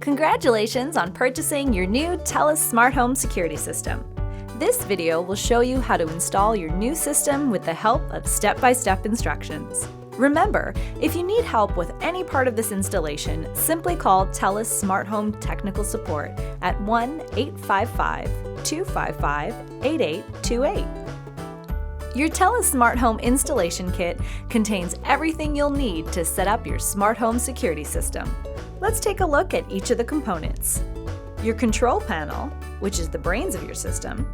Congratulations on purchasing your new TELUS Smart Home Security System. This video will show you how to install your new system with the help of step-by-step instructions. Remember, if you need help with any part of this installation, simply call TELUS Smart Home Technical Support at 1-855-255-8828. Your TELUS Smart Home Installation Kit contains everything you'll need to set up your smart home security system. Let's take a look at each of the components. Your control panel, which is the brains of your system,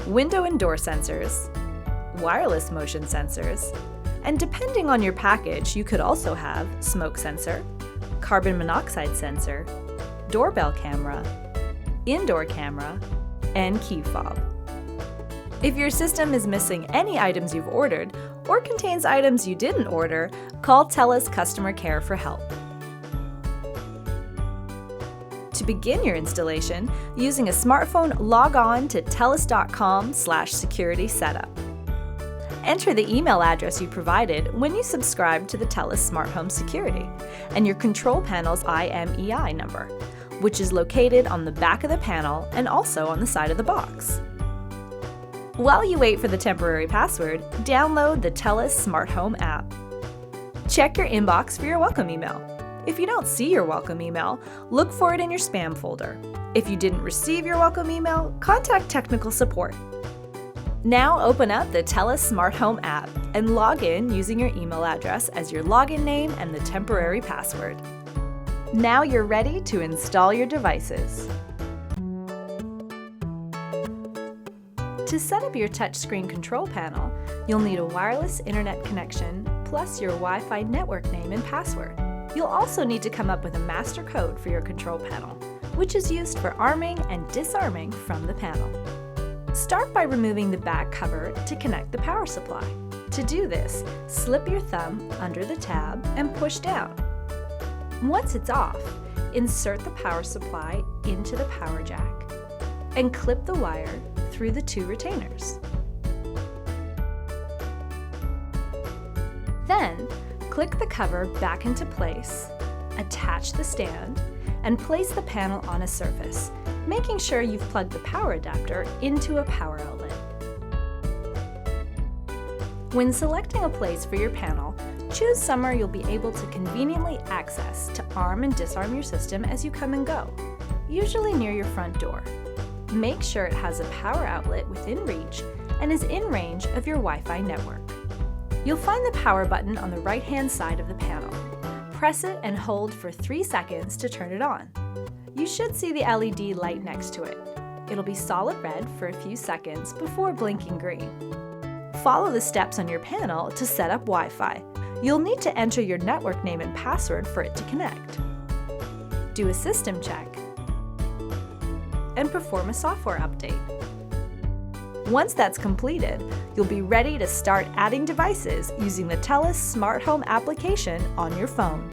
window and door sensors, wireless motion sensors, and depending on your package, you could also have smoke sensor, carbon monoxide sensor, doorbell camera, indoor camera, and key fob. If your system is missing any items you've ordered or contains items you didn't order, call TELUS Customer Care for help. To begin your installation, using a smartphone, log on to telus.com/security setup. Enter the email address you provided when you subscribe to the TELUS Smart Home Security and your control panel's IMEI number, which is located on the back of the panel and also on the side of the box. While you wait for the temporary password, download the TELUS Smart Home app. Check your inbox for your welcome email. If you don't see your welcome email, look for it in your spam folder. If you didn't receive your welcome email, contact technical support. Now open up the TELUS Smart Home app and log in using your email address as your login name and the temporary password. Now you're ready to install your devices. To set up your touchscreen control panel, you'll need a wireless internet connection plus your Wi-Fi network name and password. You'll also need to come up with a master code for your control panel, which is used for arming and disarming from the panel. Start by removing the back cover to connect the power supply. To do this, slip your thumb under the tab and push down. Once it's off, insert the power supply into the power jack and clip the wire through the two retainers. Then, click the cover back into place, attach the stand, and place the panel on a surface, making sure you've plugged the power adapter into a power outlet. When selecting a place for your panel, choose somewhere you'll be able to conveniently access to arm and disarm your system as you come and go, usually near your front door. Make sure it has a power outlet within reach and is in range of your Wi-Fi network. You'll find the power button on the right-hand side of the panel. Press it and hold for 3 seconds to turn it on. You should see the LED light next to it. It'll be solid red for a few seconds before blinking green. Follow the steps on your panel to set up Wi-Fi. You'll need to enter your network name and password for it to connect. Do a system check and perform a software update. Once that's completed, you'll be ready to start adding devices using the TELUS Smart Home application on your phone.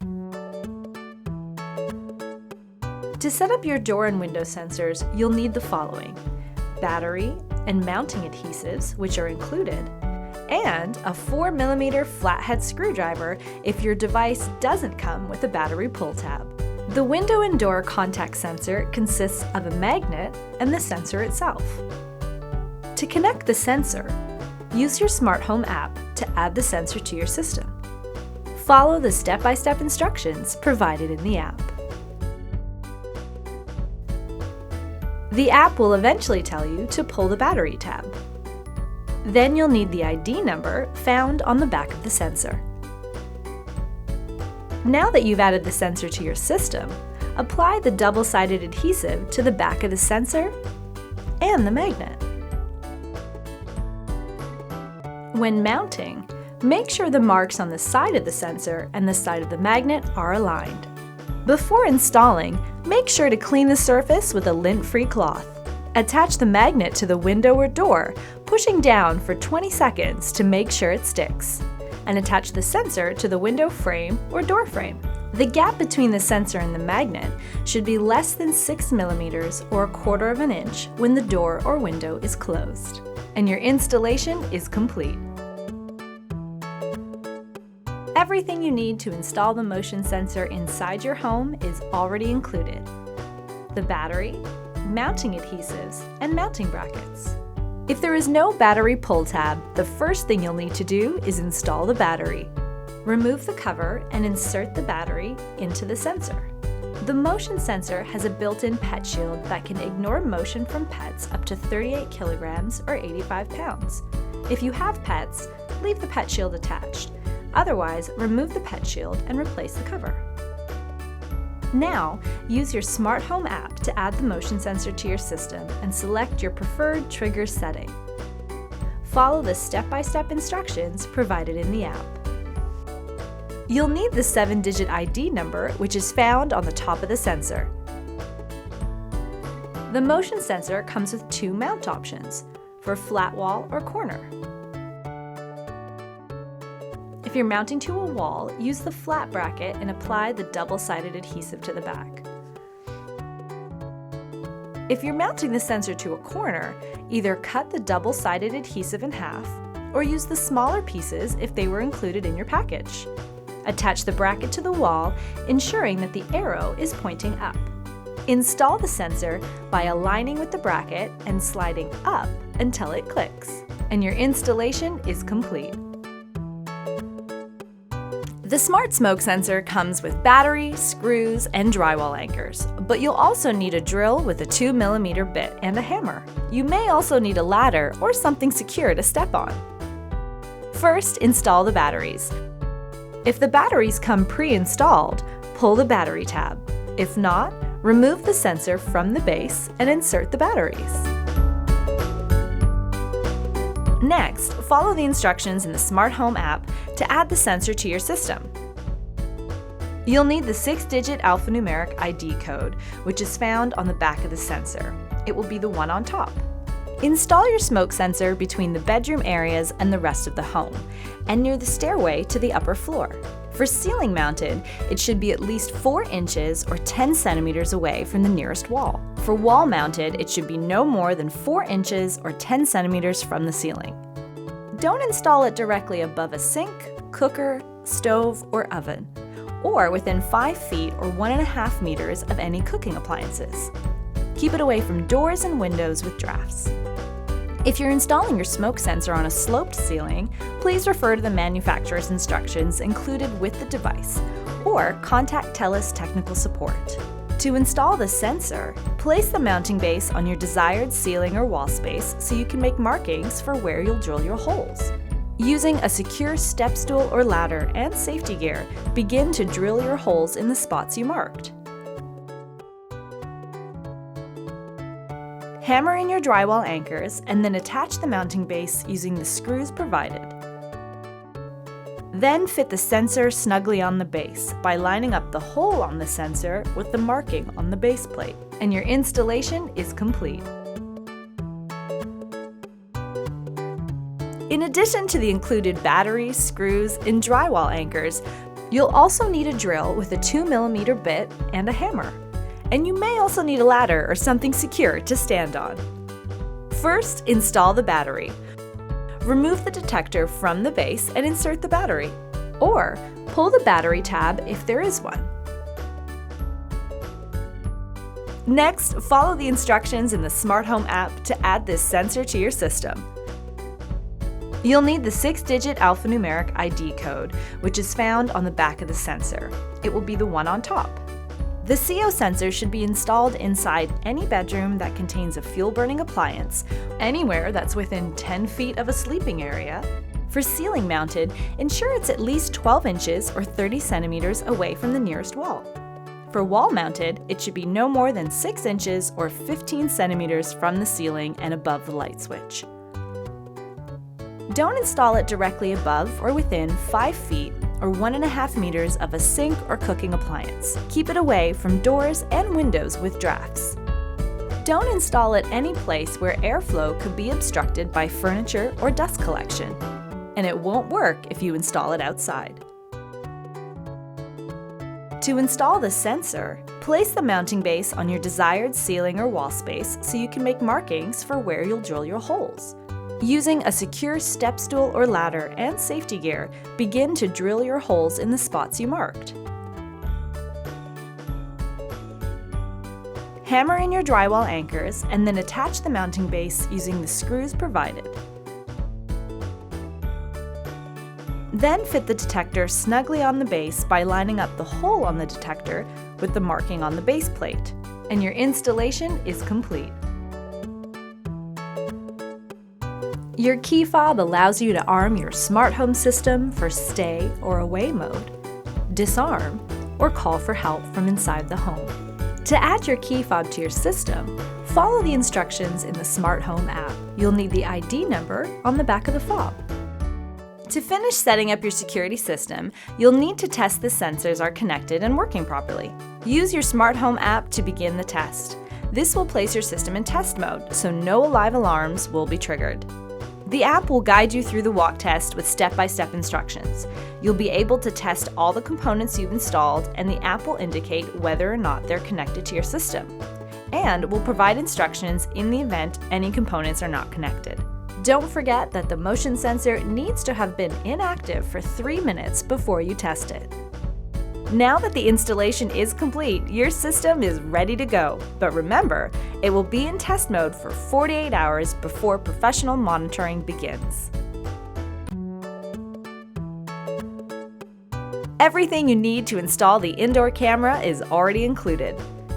To set up your door and window sensors, you'll need the following: battery and mounting adhesives, which are included, and a 4mm flathead screwdriver if your device doesn't come with a battery pull tab. The window and door contact sensor consists of a magnet and the sensor itself. To connect the sensor, use your Smart Home app to add the sensor to your system. Follow the step-by-step instructions provided in the app. The app will eventually tell you to pull the battery tab. Then you'll need the ID number found on the back of the sensor. Now that you've added the sensor to your system, apply the double-sided adhesive to the back of the sensor and the magnet. When mounting, make sure the marks on the side of the sensor and the side of the magnet are aligned. Before installing, make sure to clean the surface with a lint-free cloth. Attach the magnet to the window or door, pushing down for 20 seconds to make sure it sticks, and attach the sensor to the window frame or door frame. The gap between the sensor and the magnet should be less than 6mm or 1/4 inch when the door or window is closed, and your installation is complete. Everything you need to install the motion sensor inside your home is already included. the battery, mounting adhesives, and mounting brackets. If there is no battery pull tab, the first thing you'll need to do is install the battery. Remove the cover and insert the battery into the sensor. The motion sensor has a built-in pet shield that can ignore motion from pets up to 38 kilograms or 85 pounds. If you have pets, leave the pet shield attached. Otherwise, remove the pet shield and replace the cover. Now, use your smart home app to add the motion sensor to your system and select your preferred trigger setting. Follow the step-by-step instructions provided in the app. You'll need the 7-digit ID number, which is found on the top of the sensor. The motion sensor comes with 2 mount options, for flat wall or corner. If you're mounting to a wall, use the flat bracket and apply the double-sided adhesive to the back. If you're mounting the sensor to a corner, either cut the double-sided adhesive in half or use the smaller pieces if they were included in your package. Attach the bracket to the wall, ensuring that the arrow is pointing up. Install the sensor by aligning with the bracket and sliding up until it clicks, and your installation is complete. The Smart Smoke Sensor comes with battery, screws, and drywall anchors, but you'll also need a drill with a 2mm bit and a hammer. You may also need a ladder or something secure to step on. First, install the batteries. If the batteries come pre-installed, pull the battery tab. If not, remove the sensor from the base and insert the batteries. Next, follow the instructions in the Smart Home app to add the sensor to your system. You'll need the 6-digit alphanumeric ID code, which is found on the back of the sensor. It will be the one on top. Install your smoke sensor between the bedroom areas and the rest of the home, and near the stairway to the upper floor. For ceiling mounted, it should be at least 4 inches or 10 centimeters away from the nearest wall. For wall mounted, it should be no more than 4 inches or 10 centimeters from the ceiling. Don't install it directly above a sink, cooker, stove, or oven, or within 5 feet or 1.5 meters of any cooking appliances. Keep it away from doors and windows with drafts. If you're installing your smoke sensor on a sloped ceiling, please refer to the manufacturer's instructions included with the device, or contact TELUS technical support. To install the sensor, place the mounting base on your desired ceiling or wall space so you can make markings for where you'll drill your holes. Using a secure step stool or ladder and safety gear, begin to drill your holes in the spots you marked. Hammer in your drywall anchors and then attach the mounting base using the screws provided. Then fit the sensor snugly on the base by lining up the hole on the sensor with the marking on the base plate, and your installation is complete. In addition to the included batteries, screws, and drywall anchors, you'll also need a drill with a 2mm bit and a hammer. And you may also need a ladder or something secure to stand on. First, install the battery. Remove the detector from the base and insert the battery, or pull the battery tab if there is one. Next, follow the instructions in the Smart Home app to add this sensor to your system. You'll need the 6-digit alphanumeric ID code, which is found on the back of the sensor. It will be the one on top. The CO sensor should be installed inside any bedroom that contains a fuel-burning appliance, anywhere that's within 10 feet of a sleeping area. For ceiling mounted, ensure it's at least 12 inches or 30 centimeters away from the nearest wall. For wall mounted, it should be no more than 6 inches or 15 centimeters from the ceiling and above the light switch. Don't install it directly above or within 5 feet or 1.5 meters of a sink or cooking appliance. Keep it away from doors and windows with drafts. Don't install it any place where airflow could be obstructed by furniture or dust collection, and it won't work if you install it outside. To install the sensor, place the mounting base on your desired ceiling or wall space so you can make markings for where you'll drill your holes. Using a secure step stool or ladder and safety gear, begin to drill your holes in the spots you marked. Hammer in your drywall anchors and then attach the mounting base using the screws provided. Then fit the detector snugly on the base by lining up the hole on the detector with the marking on the base plate, and your installation is complete. Your key fob allows you to arm your smart home system for stay or away mode, disarm, or call for help from inside the home. To add your key fob to your system, follow the instructions in the Smart Home app. You'll need the ID number on the back of the fob. To finish setting up your security system, you'll need to test the sensors are connected and working properly. Use your Smart Home app to begin the test. This will place your system in test mode, so no live alarms will be triggered. The app will guide you through the walk test with step-by-step instructions. You'll be able to test all the components you've installed, and the app will indicate whether or not they're connected to your system, and will provide instructions in the event any components are not connected. Don't forget that the motion sensor needs to have been inactive for 3 minutes before you test it. Now that the installation is complete, your system is ready to go. But remember, it will be in test mode for 48 hours before professional monitoring begins. Everything you need to install the indoor camera is already included.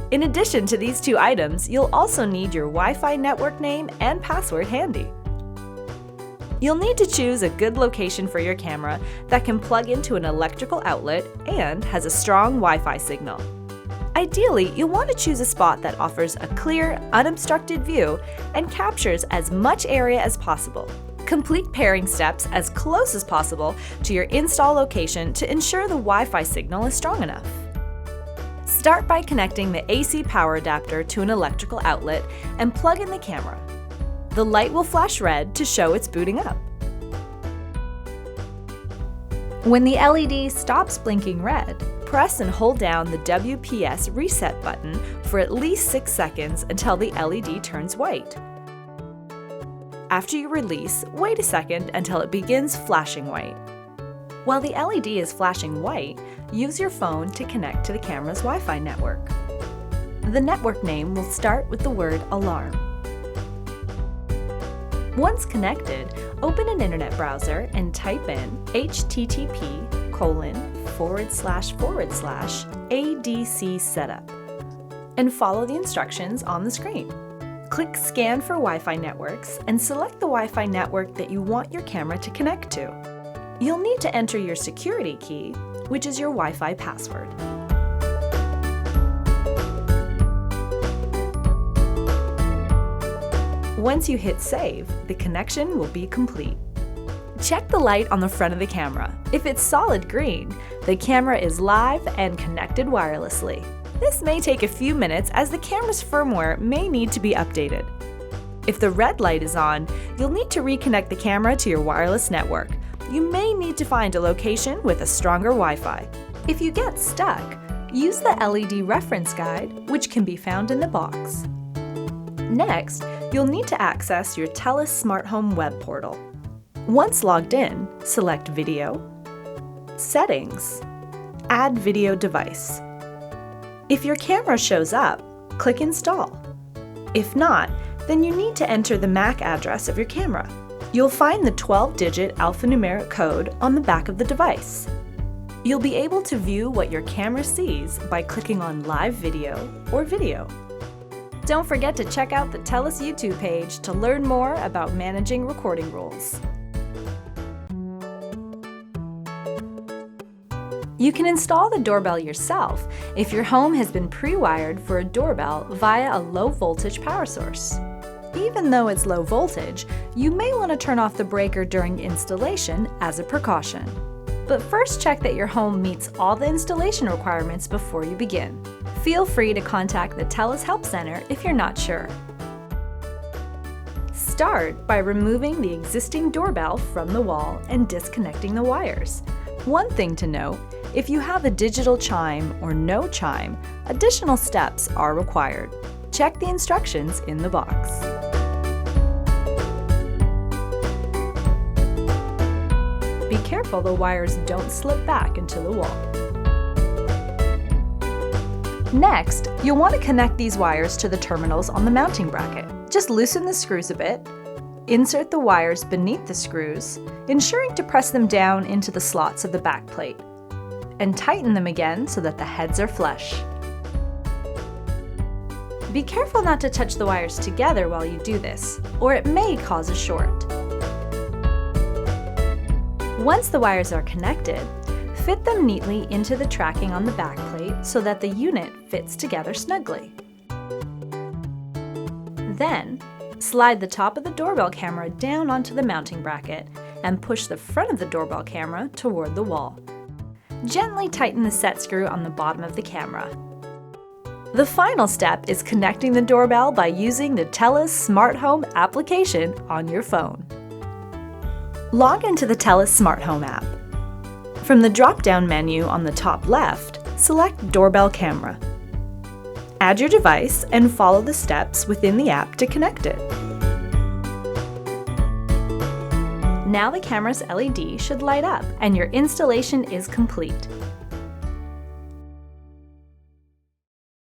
In addition to these 2 items, you'll also need your Wi-Fi network name and password handy. You'll need to choose a good location for your camera that can plug into an electrical outlet and has a strong Wi-Fi signal. Ideally, you'll want to choose a spot that offers a clear, unobstructed view and captures as much area as possible. Complete pairing steps as close as possible to your install location to ensure the Wi-Fi signal is strong enough. Start by connecting the AC power adapter to an electrical outlet and plug in the camera. The light will flash red to show it's booting up. When the LED stops blinking red, press and hold down the WPS reset button for at least 6 seconds until the LED turns white. After you release, wait a second until it begins flashing white. While the LED is flashing white, use your phone to connect to the camera's Wi-Fi network. The network name will start with the word alarm. Once connected, open an internet browser and type in http://adc setup and follow the instructions on the screen. Click Scan for Wi-Fi networks and select the Wi-Fi network that you want your camera to connect to. You'll need to enter your security key, which is your Wi-Fi password. Once you hit save, the connection will be complete. Check the light on the front of the camera. If it's solid green, the camera is live and connected wirelessly. This may take a few minutes as the camera's firmware may need to be updated. If the red light is on, you'll need to reconnect the camera to your wireless network. You may need to find a location with a stronger Wi-Fi. If you get stuck, use the LED reference guide, which can be found in the box. Next, you'll need to access your TELUS Smart Home web portal. Once logged in, select Video, Settings, Add Video Device. If your camera shows up, click Install. If not, then you need to enter the MAC address of your camera. You'll find the 12-digit alphanumeric code on the back of the device. You'll be able to view what your camera sees by clicking on Live Video or Video. Don't forget to check out the TELUS YouTube page to learn more about managing recording rules. You can install the doorbell yourself if your home has been pre-wired for a doorbell via a low-voltage power source. Even though it's low voltage, you may want to turn off the breaker during installation as a precaution. But first check that your home meets all the installation requirements before you begin. Feel free to contact the TELUS Help Center if you're not sure. Start by removing the existing doorbell from the wall and disconnecting the wires. One thing to note, if you have a digital chime or no chime, additional steps are required. Check the instructions in the box. Be careful the wires don't slip back into the wall. Next, you'll want to connect these wires to the terminals on the mounting bracket. Just loosen the screws a bit, insert the wires beneath the screws, ensuring to press them down into the slots of the backplate, and tighten them again so that the heads are flush. Be careful not to touch the wires together while you do this, or it may cause a short. Once the wires are connected, fit them neatly into the tracking on the backplate so that the unit fits together snugly. Then, slide the top of the doorbell camera down onto the mounting bracket and push the front of the doorbell camera toward the wall. Gently tighten the set screw on the bottom of the camera. The final step is connecting the doorbell by using the TELUS Smart Home application on your phone. Log into the TELUS Smart Home app. From the drop-down menu on the top left, select Doorbell Camera. Add your device and follow the steps within the app to connect it. Now the camera's LED should light up and your installation is complete.